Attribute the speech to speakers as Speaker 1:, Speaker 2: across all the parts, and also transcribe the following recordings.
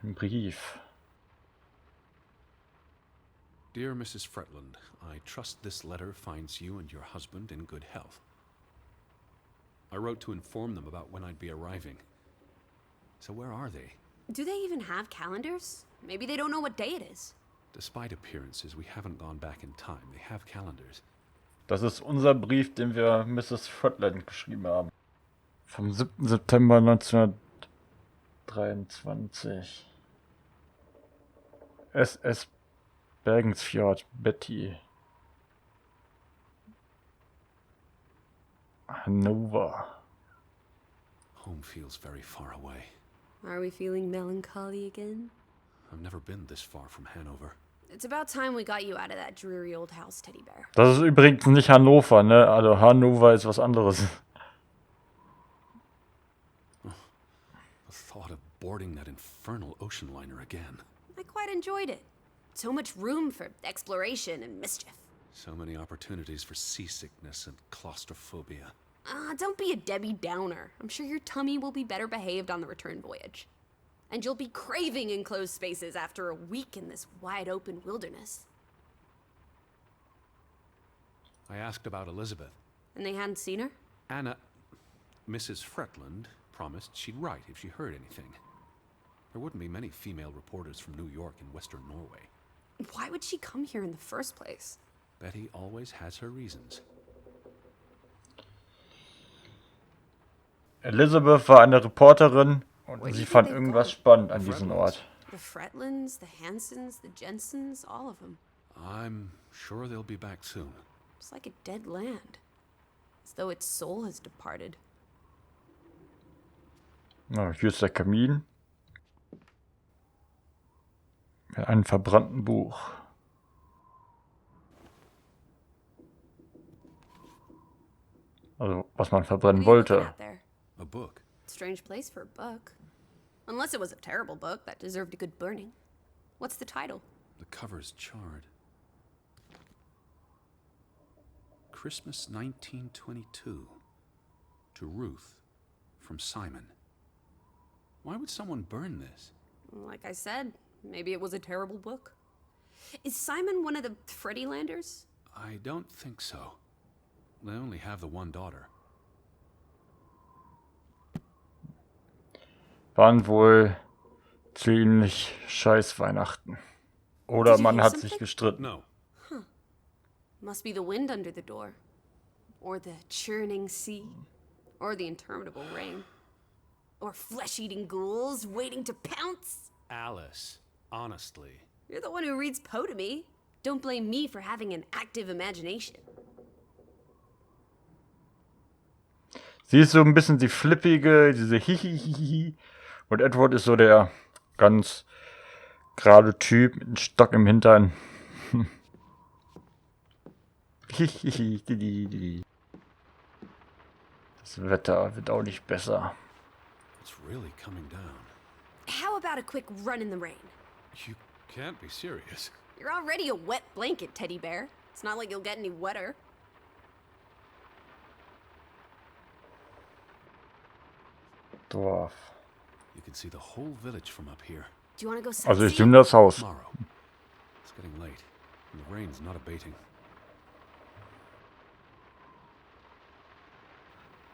Speaker 1: Ein Brief.
Speaker 2: Dear Mrs. Fretland, I trust this letter finds you and your husband in good health. I wrote to inform them about when I'd be arriving. So where are they?
Speaker 3: Do they even have calendars? Maybe they don't know what day it is.
Speaker 2: Despite appearances, we haven't gone back in time. They have calendars.
Speaker 1: Das ist unser Brief, den wir Mrs. Fretland geschrieben haben. Vom 7. September 1923. SS Bergensfjord, Betty. Hannover.
Speaker 2: Home feels very far away.
Speaker 3: Are we feeling melancholy again?
Speaker 2: I've never been this far from Hanover.
Speaker 3: It's about time we got you out of that dreary old house, Teddy Bear.
Speaker 1: Das ist übrigens nicht Hannover, ne? Also Hannover ist was anderes.
Speaker 2: The thought of boarding that infernal ocean liner again.
Speaker 3: I quite enjoyed it. So much room for exploration and mischief.
Speaker 2: So many opportunities for seasickness and claustrophobia.
Speaker 3: Don't be a Debbie Downer. I'm sure your tummy will be better behaved on the return voyage. And you'll be craving enclosed spaces after a week in this wide-open wilderness.
Speaker 2: I asked about Elizabeth.
Speaker 3: And they hadn't seen her?
Speaker 2: Mrs. Fretland promised she'd write if she heard anything. There wouldn't be many female reporters from New York and Western Norway.
Speaker 3: Why would she come here in the first place?
Speaker 2: Betty always has her reasons.
Speaker 1: Elizabeth war eine Reporterin und sie fand irgendwas spannend an diesem Ort.
Speaker 3: The Fretlands, the Hansons, the Jensens, all of them.
Speaker 2: I'm sure they'll be back soon.
Speaker 3: It's like a dead land. As though its soul has departed.
Speaker 1: Na, hier ist der Kamin. Mit einem verbrannten Buch. Also, was man verbrennen wollte.
Speaker 2: A book.
Speaker 3: Strange place for a book. Unless it was a terrible book that deserved a good burning. What's the title?
Speaker 2: The cover's charred. Christmas 1922. To Ruth, from Simon. Why would someone burn this?
Speaker 3: Like I said, maybe it was a terrible book. Is Simon one of the Fretlanders?
Speaker 2: I don't think so. They only have the one daughter.
Speaker 1: Waren wohl ziemlich scheiß Weihnachten. Oder man hat sich gestritten.
Speaker 2: No.
Speaker 3: Must be the wind under the door. Or the churning sea. Or the interminable rain. Or flesh-eating ghouls waiting to pounce.
Speaker 2: Alice, honestly.
Speaker 3: You're the one who reads Poe to me. Don't blame me for having an active imagination.
Speaker 1: Sie ist so ein bisschen die flippige, diese Hihihihi. Und Edward ist so der ganz gerade Typ mit einem Stock im Hintern. Das Wetter wird auch nicht besser.
Speaker 2: It's really coming down.
Speaker 3: How about a quick run in the rain?
Speaker 2: You can't be serious.
Speaker 3: You're already a wet blanket, Teddy Bear. It's not like you'll get any wetter.
Speaker 1: Dorf.
Speaker 2: You can see the whole village from up here.
Speaker 3: Do you want to go
Speaker 1: Also ich
Speaker 3: sightseeing?
Speaker 1: nehme das Haus.
Speaker 2: Tomorrow. It's getting late, and the rain's not abating.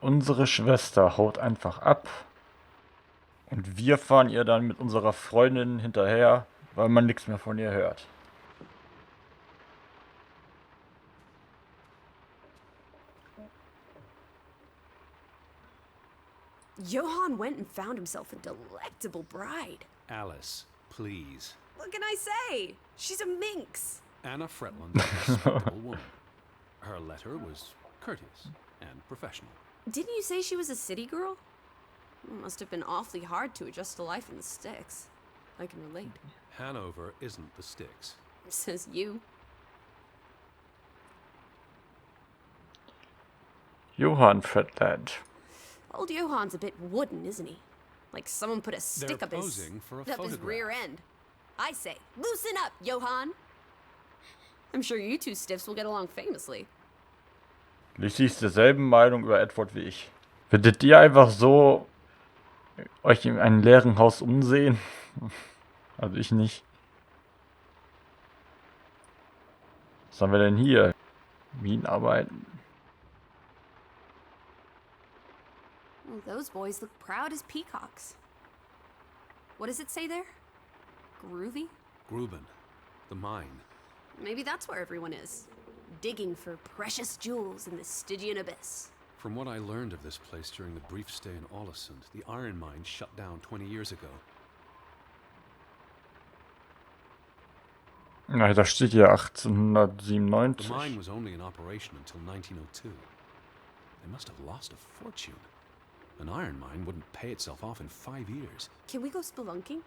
Speaker 1: Unsere Schwester haut einfach ab. Und wir fahren ihr dann mit unserer Freundin hinterher, weil man nichts mehr von ihr hört.
Speaker 3: Johann went and found himself a delectable bride.
Speaker 2: Alice, please.
Speaker 3: What can I say? She's a minx.
Speaker 2: Anna Fretland is a respectable woman. Her letter was courteous and professional.
Speaker 3: Didn't you say she was a city girl? It must have been awfully hard to adjust to life in the sticks. I can relate.
Speaker 2: Hanover isn't the sticks.
Speaker 3: Says you.
Speaker 1: Johann Fretland.
Speaker 3: Old Johann's a bit wooden, isn't he? Like someone put a stick
Speaker 2: They're
Speaker 3: up his
Speaker 2: posing for a
Speaker 3: up his
Speaker 2: photograph.
Speaker 3: rear end. I say, loosen up, Johann. I'm sure you two stiffs will get along famously.
Speaker 1: Lizzie ist derselben Meinung über Edward wie ich. Würdet ihr einfach so euch in einem leeren Haus umsehen? Also ich nicht. Was haben wir denn hier? Minenarbeiten.
Speaker 3: Well, those boys look proud as peacocks. What does it say there? Groovy?
Speaker 2: Gruben, the mine.
Speaker 3: Maybe that's where everyone is. Digging for precious jewels in the Stygian abyss.
Speaker 2: From what I learned of this place during the brief stay in Ålesund, the iron mine shut down 20 years ago.
Speaker 1: Na, da steht hier
Speaker 2: The
Speaker 1: 1897.
Speaker 2: mine was only in operation until 1902. They must have lost a fortune. An iron mine wouldn't pay itself off in 5 years.
Speaker 3: Can we go spelunking?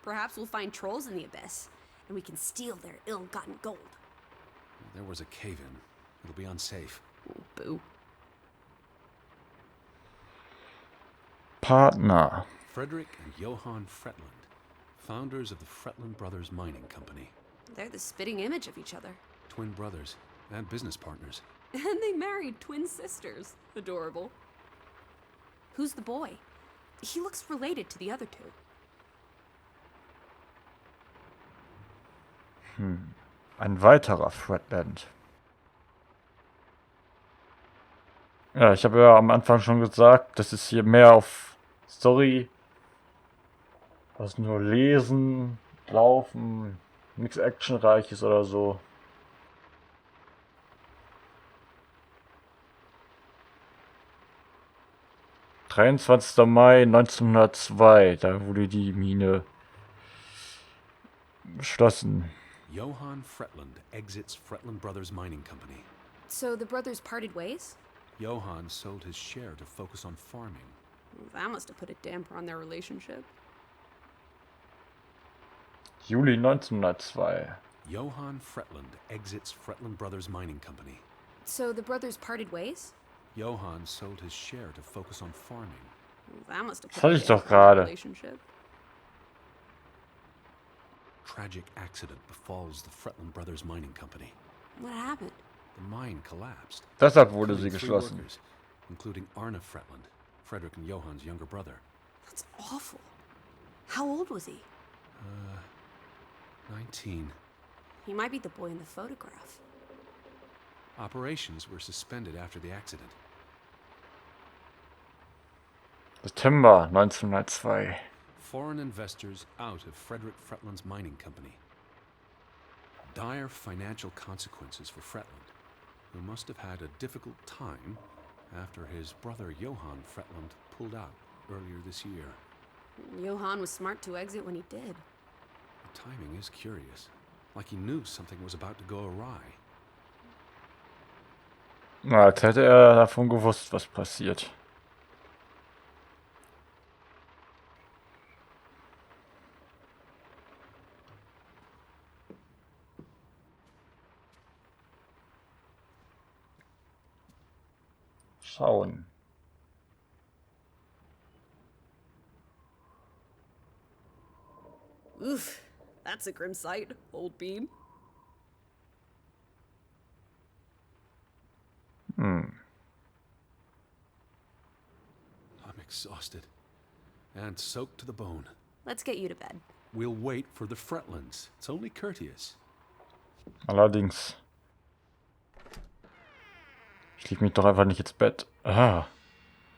Speaker 3: Perhaps we'll find trolls in the abyss, and we can steal their ill-gotten gold.
Speaker 2: There was a cave-in. It'll be unsafe.
Speaker 3: Oh, boo.
Speaker 1: Partner.
Speaker 2: Frederick and Johann Fretland, founders of the Fretland Brothers Mining Company.
Speaker 3: They're the spitting image of each other.
Speaker 2: Twin brothers and business partners.
Speaker 3: And they married twin sisters. Adorable. Who's the boy? He looks related to the other two.
Speaker 1: Ein weiterer Fretland. Ja, ich habe ja am Anfang schon gesagt, das ist hier mehr auf Story. Also nur lesen, laufen, nichts Actionreiches oder so. »23. Mai 1902, da wurde die Mine geschlossen.«
Speaker 2: Johann Fretland exits Fretland Brothers Mining Company.
Speaker 3: So the brothers parted ways?
Speaker 2: Johann sold his share to focus on farming.
Speaker 3: That must have put a damper on their relationship.
Speaker 1: Juli 1902.
Speaker 2: Johann Fretland exits Fretland Brothers Mining Company.
Speaker 3: So the brothers parted ways?
Speaker 2: Johann sold his share to focus on farming.
Speaker 3: That must have
Speaker 1: Das
Speaker 3: put a
Speaker 1: hatte ich doch
Speaker 3: damper on their
Speaker 1: gerade.
Speaker 3: relationship.
Speaker 2: Tragic accident befalls the Fretland Brothers Mining Company.
Speaker 3: What happened?
Speaker 2: The mine collapsed.
Speaker 1: Deshalb wurde sie
Speaker 2: killing 3
Speaker 1: geschlossen.
Speaker 2: workers, including Arne Fretland, Frederick and Johann's younger brother.
Speaker 3: That's awful. How old was he?
Speaker 2: 19.
Speaker 3: He might be the boy in the photograph.
Speaker 2: Operations were suspended after the accident.
Speaker 1: September 1902.
Speaker 2: Foreign investors out of Frederick Fretland's mining company. Dire financial consequences for Fretland, who must have had a difficult time after his brother Johann Fretland pulled out earlier this year.
Speaker 3: Johann was smart to exit when he did.
Speaker 2: The timing is curious, like he knew something was about to go awry.
Speaker 1: Na, als hätte er davon gewusst, was passiert. Schauen.
Speaker 3: Oof, that's a grim sight, old bean.
Speaker 2: I'm exhausted and soaked to the bone.
Speaker 3: Let's get you to bed.
Speaker 2: We'll wait for the Fretlands. It's only courteous.
Speaker 1: Allerdings. Ich leg mich doch einfach nicht ins Bett. Ah.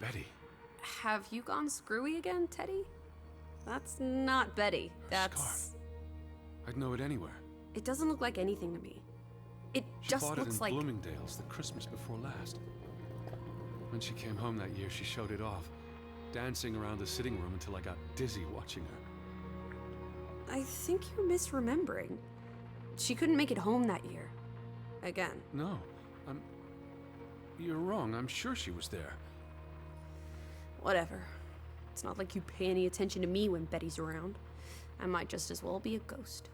Speaker 2: Betty,
Speaker 3: Have you gone screwy again, Teddy? That's not Betty. That's...
Speaker 2: scarf. I'd know it anywhere.
Speaker 3: It doesn't look like anything to me. It
Speaker 2: She
Speaker 3: just
Speaker 2: bought it
Speaker 3: looks
Speaker 2: in
Speaker 3: like...
Speaker 2: Bloomingdale's the Christmas before last. When she came home that year, she showed it off, dancing around the sitting room until I got dizzy watching her.
Speaker 3: I think you're misremembering. She couldn't make it home that year. Again.
Speaker 2: No, you're wrong. I'm sure she was there.
Speaker 3: Whatever. It's not like you pay any attention to me when Betty's around. I might just as well be a ghost.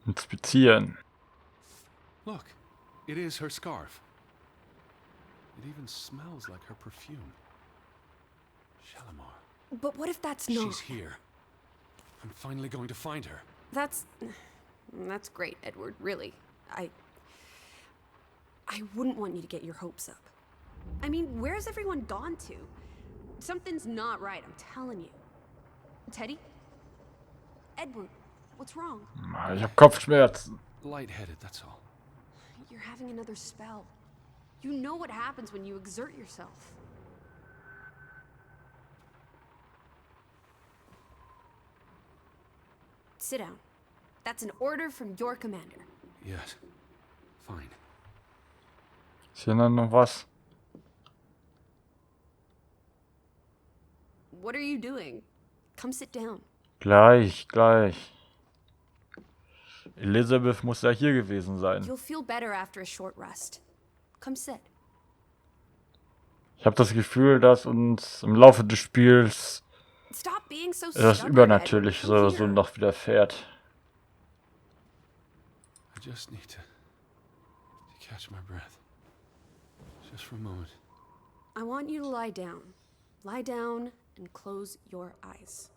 Speaker 1: Inspizieren.
Speaker 2: Look, it is her scarf. It even smells like her perfume. Shalimar.
Speaker 3: But what if that's not...
Speaker 2: She's here. I'm finally going to find her.
Speaker 3: That's great, Edward, really. I wouldn't want you to get your hopes up. I mean, where's everyone gone to? Something's not right, I'm telling you. Teddy? Edward, what's wrong?
Speaker 1: Ich hab Kopfschmerzen.
Speaker 2: Lightheaded, that's all.
Speaker 3: You're having another spell. You know what happens when you exert yourself. Sit down. That's an order from your commander.
Speaker 2: Yes. Fine.
Speaker 1: Ist hier noch was?
Speaker 3: What are you doing? Come sit down.
Speaker 1: Gleich. Elizabeth muss ja hier gewesen sein.
Speaker 3: You'll feel better after a short rest. Come sit.
Speaker 1: Ich habe das Gefühl, dass uns im Laufe des Spiels
Speaker 3: Stop being so
Speaker 1: das
Speaker 3: stubborn,
Speaker 1: übernatürlich
Speaker 3: Edward.
Speaker 1: so
Speaker 3: Come here.
Speaker 1: noch widerfährt.
Speaker 2: I just need to catch my breath. Just for a moment.
Speaker 3: I want you to lie down. Lie down and close your eyes.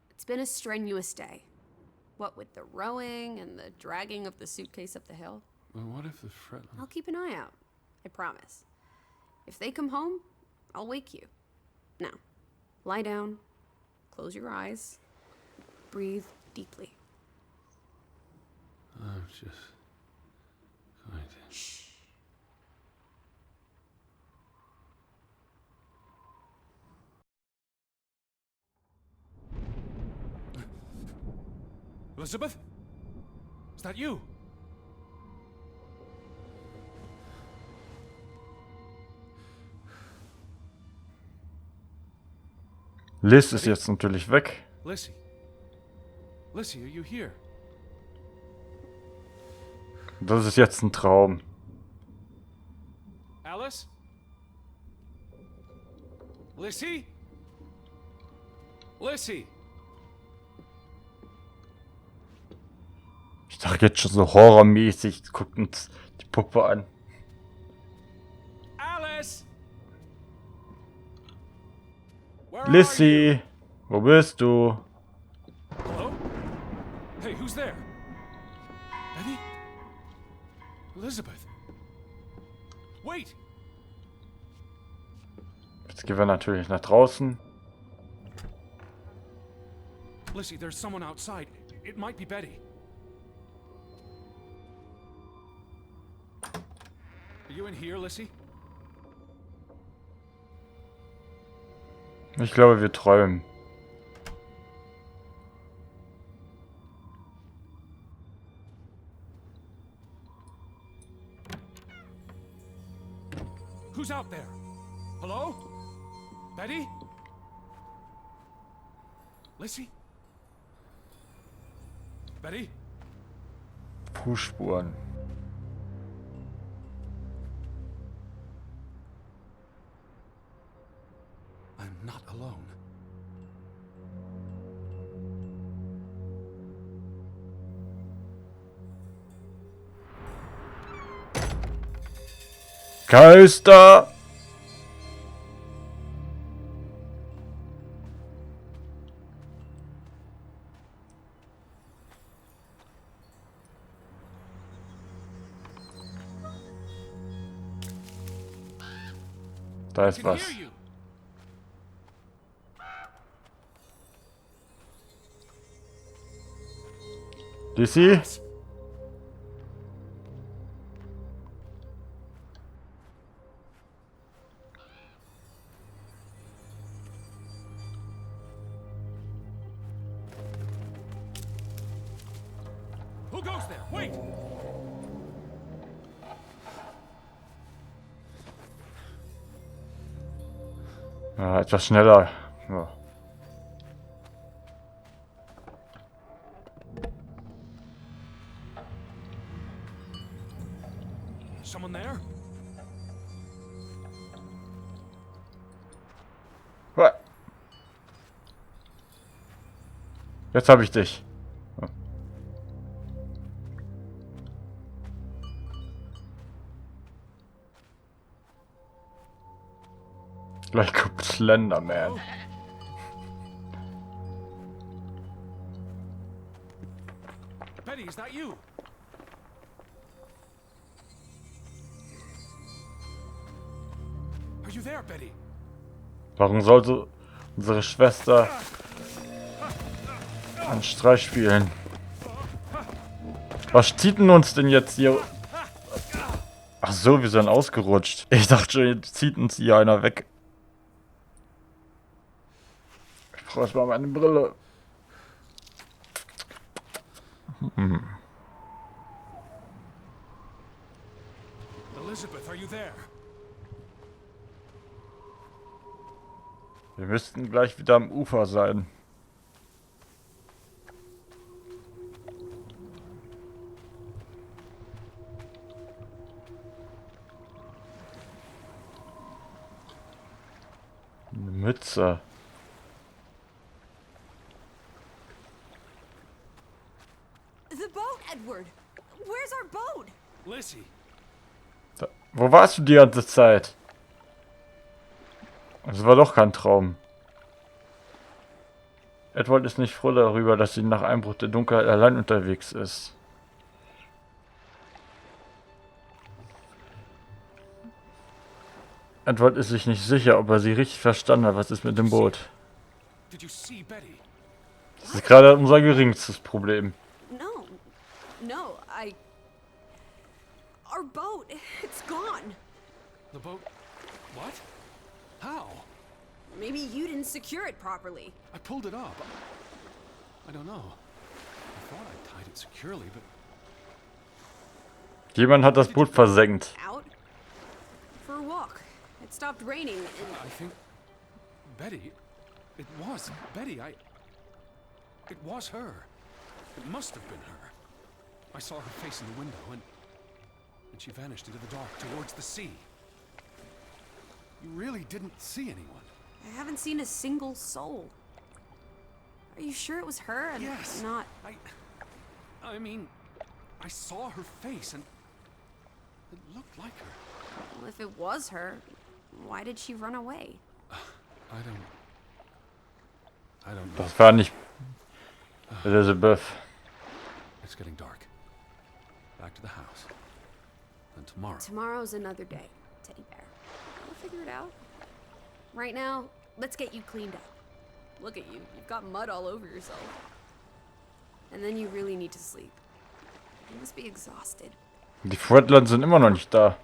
Speaker 3: It's been a strenuous day. What with the rowing and the dragging of the suitcase up the hill.
Speaker 2: But what if the Fretlands...
Speaker 3: I'll keep an eye out. I promise. If they come home, I'll wake you. Now, lie down, close your eyes, breathe deeply.
Speaker 2: I'm just going to...
Speaker 3: Shh.
Speaker 2: Elizabeth? Is that you?
Speaker 1: Liz ist jetzt natürlich weg.
Speaker 2: Lissy? Lissy, are you here?
Speaker 1: Das ist jetzt ein Traum.
Speaker 2: Alice? Lissy? Lissy?
Speaker 1: Ich dachte jetzt schon so horrormäßig, guckt uns die Puppe an.
Speaker 2: Alice? Where are you?
Speaker 1: Lissy, wo bist du?
Speaker 2: Hello? Hey, who's there? Betty? Elizabeth? Wait!
Speaker 1: Jetzt gehen wir natürlich nach draußen.
Speaker 2: Lissy, there's someone outside. It might be Betty. Are you in here, Lissy?
Speaker 1: Ich glaube, wir träumen.
Speaker 2: Who's out there? Hello? Betty? Lissy? Betty?
Speaker 1: Fußspuren.
Speaker 2: I'm not alone.
Speaker 1: Geister! Da
Speaker 2: I
Speaker 1: ist
Speaker 2: can
Speaker 1: was.
Speaker 2: hear you.
Speaker 1: Lissy?
Speaker 2: Who goes there? Wait!
Speaker 1: Ja, etwas schneller. Ja.
Speaker 2: Someone there?
Speaker 1: Uah. Jetzt habe ich dich. Ja. Gleich kommt Slenderman.
Speaker 2: Betty, is that you? you there, Betty?
Speaker 1: Warum sollte unsere Schwester einen Streich spielen? Was zieht denn uns denn jetzt hier? Ach so, wir sind ausgerutscht. Ich dachte schon, jetzt zieht uns hier einer weg. Ich brauche erstmal meine Brille.
Speaker 2: Elizabeth, are you there?
Speaker 1: Wir müssten gleich wieder am Ufer sein. Eine Mütze.
Speaker 3: The boat, Edward! Where's our boat?
Speaker 2: Lizzie!
Speaker 1: Wo warst du die ganze Zeit? Das war doch kein Traum. Edward ist nicht froh darüber, dass sie nach Einbruch der Dunkelheit allein unterwegs ist. Edward ist sich nicht sicher, ob er sie richtig verstanden hat. Was ist mit dem Boot?
Speaker 2: Did you see Betty?
Speaker 1: Das ist gerade unser geringstes Problem.
Speaker 3: No, Our boat, it's gone.
Speaker 2: The boat? What? How?
Speaker 3: Maybe you didn't secure it properly.
Speaker 2: I pulled it up. I don't know. I thought I tied it securely, but
Speaker 1: Jemand hat das Boot versenkt.
Speaker 3: Out? For a walk. It stopped raining and...
Speaker 2: I think Betty. It was Betty. It was her. It must have been her. I saw her face in the window, and she vanished into the dark towards the sea. You really didn't see anyone?
Speaker 3: I haven't seen a single soul. Are you sure it was her and
Speaker 2: Yes.
Speaker 3: not...
Speaker 2: I mean, I saw her face, and it looked like her.
Speaker 3: Well, if it was her, why did she run away?
Speaker 2: I don't know.
Speaker 1: Das war nicht Elizabeth.
Speaker 2: It's getting dark. Back to the house. And tomorrow.
Speaker 3: Tomorrow's another day, Teddy Bear. We'll figure it out. Right now, let's get you cleaned up. Look at you. You've got mud all over yourself. And then you really need to sleep. You must be exhausted.
Speaker 1: Die Fretlands sind immer noch nicht da.